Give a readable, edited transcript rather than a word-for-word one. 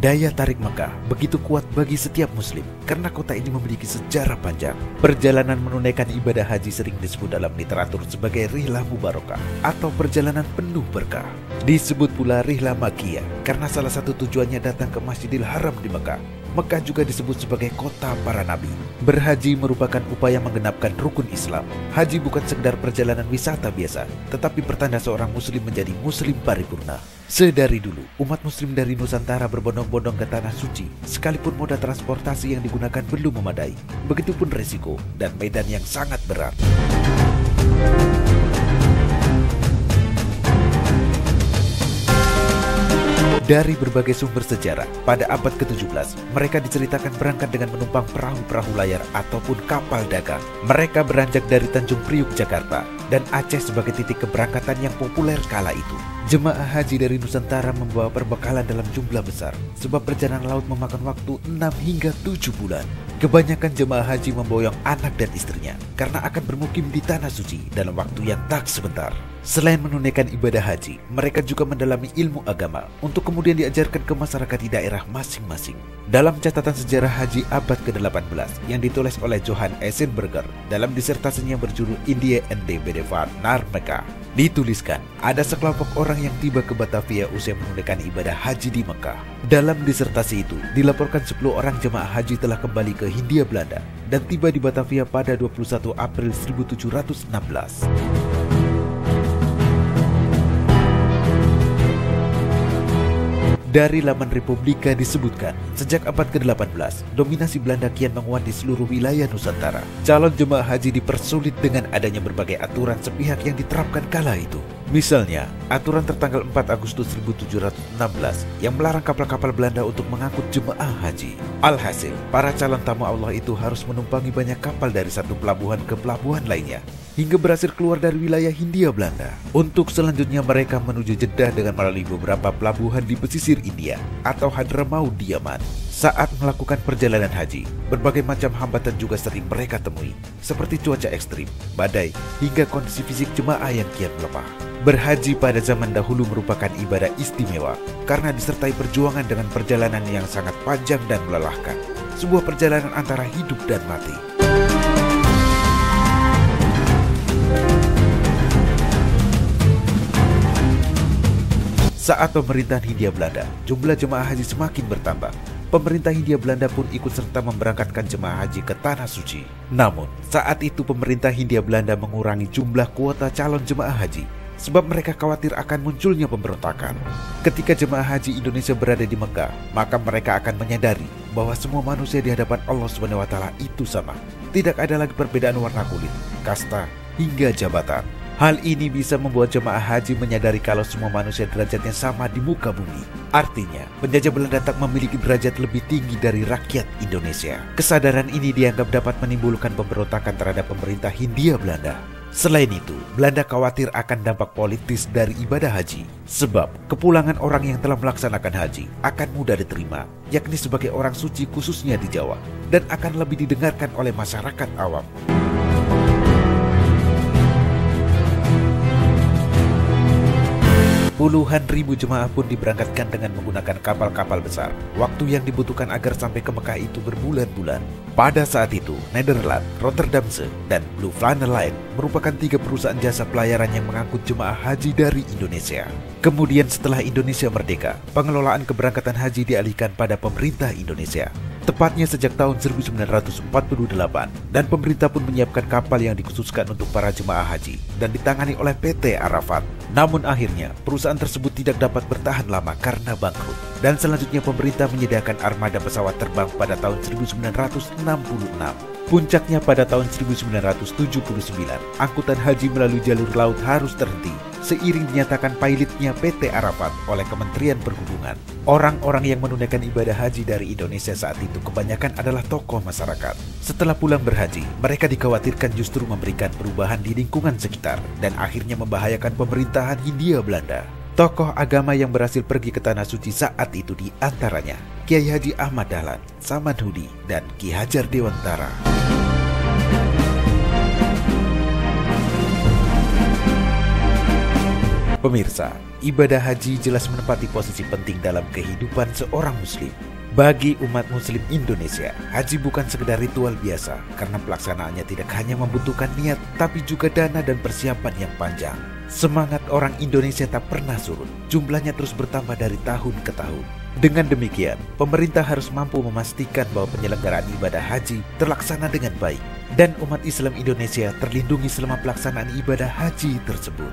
Daya tarik Mekah begitu kuat bagi setiap muslim karena kota ini memiliki sejarah panjang. Perjalanan menunaikan ibadah haji sering disebut dalam literatur sebagai rihlah mubarakah atau perjalanan penuh berkah. Disebut pula rihlah Makkiyah karena salah satu tujuannya datang ke Masjidil Haram di Mekah. Mekah juga disebut sebagai kota para nabi. Berhaji merupakan upaya menggenapkan rukun Islam. Haji bukan sekedar perjalanan wisata biasa, tetapi pertanda seorang muslim menjadi muslim paripurna. Sedari dulu, umat muslim dari Nusantara berbondong-bondong ke Tanah Suci, sekalipun moda transportasi yang digunakan belum memadai. Begitupun resiko dan medan yang sangat berat. Dari berbagai sumber sejarah, pada abad ke-17, mereka diceritakan berangkat dengan menumpang perahu-perahu layar ataupun kapal dagang. Mereka beranjak dari Tanjung Priuk, Jakarta, dan Aceh sebagai titik keberangkatan yang populer kala itu. Jemaah haji dari Nusantara membawa perbekalan dalam jumlah besar, sebab perjalanan laut memakan waktu 6 hingga 7 bulan. Kebanyakan jemaah haji memboyong anak dan istrinya, karena akan bermukim di Tanah Suci dalam waktu yang tak sebentar. Selain menunaikan ibadah haji, mereka juga mendalami ilmu agama untuk kemudian diajarkan ke masyarakat di daerah masing-masing. Dalam catatan sejarah haji abad ke-18 yang ditulis oleh Johan Eisenberger dalam disertasinya berjudul India and the Bedouin naar Mekah, dituliskan ada sekelompok orang yang tiba ke Batavia usai menunaikan ibadah haji di Mekah. Dalam disertasi itu dilaporkan 10 orang jemaah haji telah kembali ke Hindia Belanda dan tiba di Batavia pada 21 April 1716. Dari laman Republika disebutkan, sejak abad ke-18, dominasi Belanda kian menguat di seluruh wilayah Nusantara. Calon jemaah haji dipersulit dengan adanya berbagai aturan sepihak yang diterapkan kala itu. Misalnya, aturan tertanggal 4 Agustus 1716 yang melarang kapal-kapal Belanda untuk mengangkut jemaah haji. Alhasil, para calon tamu Allah itu harus menumpangi banyak kapal dari satu pelabuhan ke pelabuhan lainnya, hingga berhasil keluar dari wilayah Hindia Belanda. Untuk selanjutnya mereka menuju Jeddah dengan melalui beberapa pelabuhan di pesisir India atau Hadramaut di Yaman. Saat melakukan perjalanan haji, berbagai macam hambatan juga sering mereka temui, seperti cuaca ekstrim, badai, hingga kondisi fisik jemaah yang kian melemah. Berhaji pada zaman dahulu merupakan ibadah istimewa karena disertai perjuangan dengan perjalanan yang sangat panjang dan melelahkan. Sebuah perjalanan antara hidup dan mati. Saat pemerintahan Hindia Belanda, jumlah jemaah haji semakin bertambah. Pemerintah Hindia Belanda pun ikut serta memberangkatkan jemaah haji ke Tanah Suci. Namun, saat itu pemerintah Hindia Belanda mengurangi jumlah kuota calon jemaah haji, sebab mereka khawatir akan munculnya pemberontakan. Ketika jemaah haji Indonesia berada di Mekah, maka mereka akan menyadari bahwa semua manusia di hadapan Allah SWT itu sama. Tidak ada lagi perbedaan warna kulit, kasta, hingga jabatan. Hal ini bisa membuat jemaah haji menyadari kalau semua manusia derajatnya sama di muka bumi. Artinya, penjajah Belanda tak memiliki derajat lebih tinggi dari rakyat Indonesia. Kesadaran ini dianggap dapat menimbulkan pemberontakan terhadap pemerintah Hindia Belanda. Selain itu, Belanda khawatir akan dampak politis dari ibadah haji. Sebab, kepulangan orang yang telah melaksanakan haji akan mudah diterima, yakni sebagai orang suci khususnya di Jawa, dan akan lebih didengarkan oleh masyarakat awam. Puluhan ribu jemaah pun diberangkatkan dengan menggunakan kapal-kapal besar. Waktu yang dibutuhkan agar sampai ke Mekah itu berbulan-bulan. Pada saat itu, Nederland, Rotterdamse, dan Blue Flannel Line merupakan 3 perusahaan jasa pelayaran yang mengangkut jemaah haji dari Indonesia. Kemudian setelah Indonesia merdeka, pengelolaan keberangkatan haji dialihkan pada pemerintah Indonesia. Tepatnya sejak tahun 1948, dan pemerintah pun menyiapkan kapal yang dikhususkan untuk para jemaah haji dan ditangani oleh PT Arafat. Namun akhirnya, perusahaan tersebut tidak dapat bertahan lama karena bangkrut. Dan selanjutnya pemerintah menyediakan armada pesawat terbang pada tahun 1966. Puncaknya pada tahun 1979, angkutan haji melalui jalur laut harus terhenti seiring dinyatakan pilotnya PT Arafat oleh Kementerian Perhubungan. Orang-orang yang menunaikan ibadah haji dari Indonesia saat itu kebanyakan adalah tokoh masyarakat. Setelah pulang berhaji, mereka dikhawatirkan justru memberikan perubahan di lingkungan sekitar dan akhirnya membahayakan pemerintahan Hindia Belanda. Tokoh agama yang berhasil pergi ke Tanah Suci saat itu di antaranya Kiai Haji Ahmad Dahlan, Samanhudi, dan Ki Hajar Dewantara. Pemirsa, ibadah haji jelas menempati posisi penting dalam kehidupan seorang muslim. Bagi umat muslim Indonesia, haji bukan sekedar ritual biasa karena pelaksanaannya tidak hanya membutuhkan niat tapi juga dana dan persiapan yang panjang. Semangat orang Indonesia tak pernah surut, jumlahnya terus bertambah dari tahun ke tahun. Dengan demikian, pemerintah harus mampu memastikan bahwa penyelenggaraan ibadah haji terlaksana dengan baik dan umat Islam Indonesia terlindungi selama pelaksanaan ibadah haji tersebut.